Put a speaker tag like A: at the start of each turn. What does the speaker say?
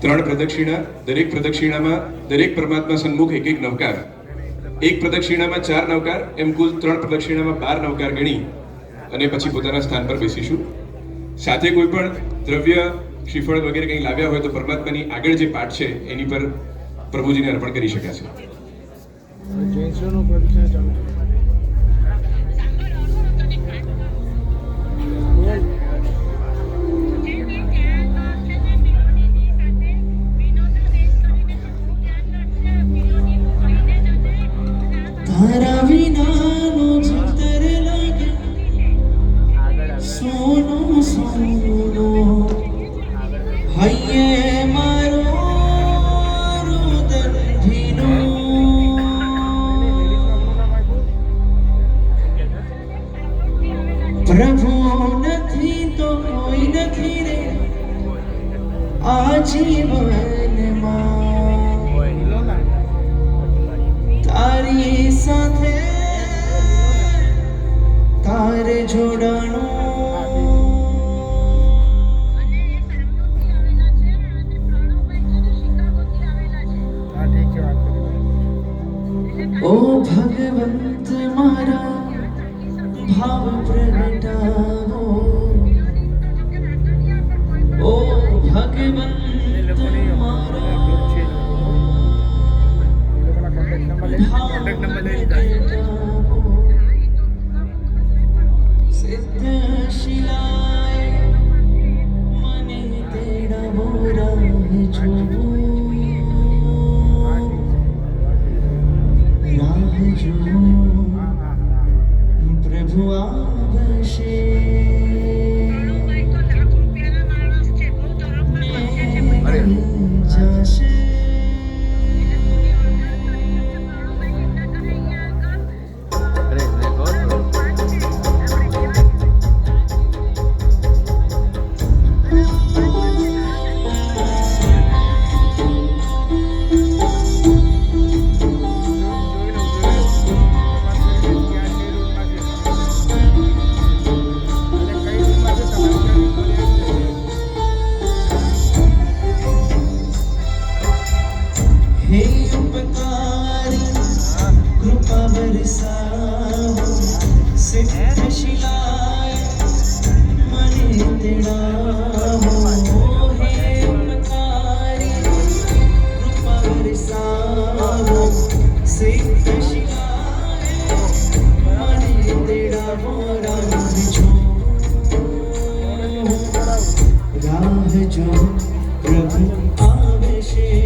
A: 3 પ્રદક્ષિણા, દરેક પ્રદક્ષિણામાં દરેક પરમાત્મા સન્મુખ એક નવકાર, એક પ્રદક્ષિણામાં 4 નવકાર, એમ કુલ 3 પ્રદક્ષિણામાં 12 નવકાર ગણી અને પછી પોતાના સ્થાન પર બેસીશું. સાથે કોઈ પણ દ્રવ્ય, શ્રીફળ વગેરે કંઈ લાવ્યા હોય તો પરમાત્માની આગળ જે પાઠ છે એની પર પ્રભુજીને અર્પણ કરી શકાશે.
B: તારા વિનાનો જીતર લાગે સોનો સોનો હૈયે મારો રુદન ધીનો પ્રભુ નથી તો કોઈ નથી રે આ જીવનમાં તારી સાથે તારે જોડાણું ઓ ભગવંત મારા ભાવ પ્રગટાવો ઓ ભગવંત મારા સિદ્ધ શિલાય મને તેડાવો રાહ જોવો પ્રભુ આવશે જશે हे उपकारी कृपा बरसाओ सिद्ध शिलाय मने तेड़ाओ हे उपकारी कृपा बरसाओ सिद्ध शिलाय मने तेड़ाओ राह जो प्रभु आवशे